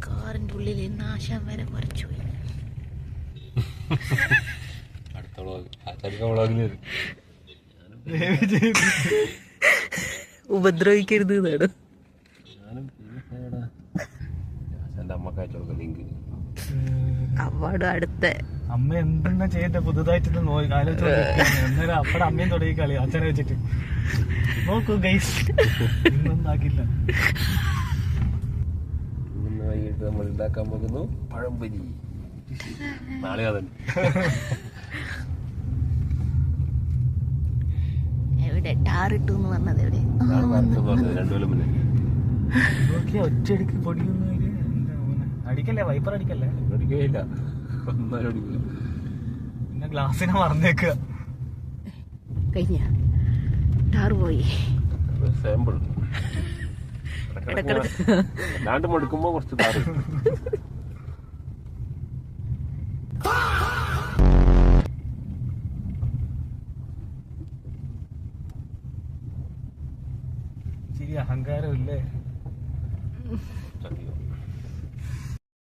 കാറിന്റെ ഉള്ളിൽ നാശം വരെ കുറച്ചു പോയി. ഉപദ്രവിക്കരുത് അവാർഡ് അടുത്ത അമ്മ എന്തെന്നാ ചെയ്യട്ടെ പുതുതായിട്ട് അന്നേരം അപ്പടെ അമ്മയും തുടങ്ങി കളി അച്ഛനെ വെച്ചിട്ട് നോക്കൂ ഗൈസ് ഇന്നൊന്നാക്കില്ല. വൈകിട്ട് നമ്മൾ ഉണ്ടാക്കാൻ പോകുന്നു പഴംപൊരി. നാളെ അതന്നെ. എവിടെ ടാറിട്ടു വന്നത് എവിടെ? 2 കൊല്ലം മുന്നേ. നോക്കിയാ ഒറ്റയടിക്ക് പൊടിയൊന്നും അടിക്കല്ലേ, വൈപ്പർ അടിക്കല്ലേ? അടിക്കുകയില്ല, ഒന്നാലും അടിക്കില്ല. പിന്നെ ഗ്ലാസിനെ മറന്നേക്കുക. കഴിഞ്ഞ ടാറ് പോയി. സാമ്പിൾ അല്ലാണ്ട് മടുക്കുമ്പോ കുറച്ച് താറ്. ശരി, അഹങ്കാരം ഇല്ലേ? സത്യം.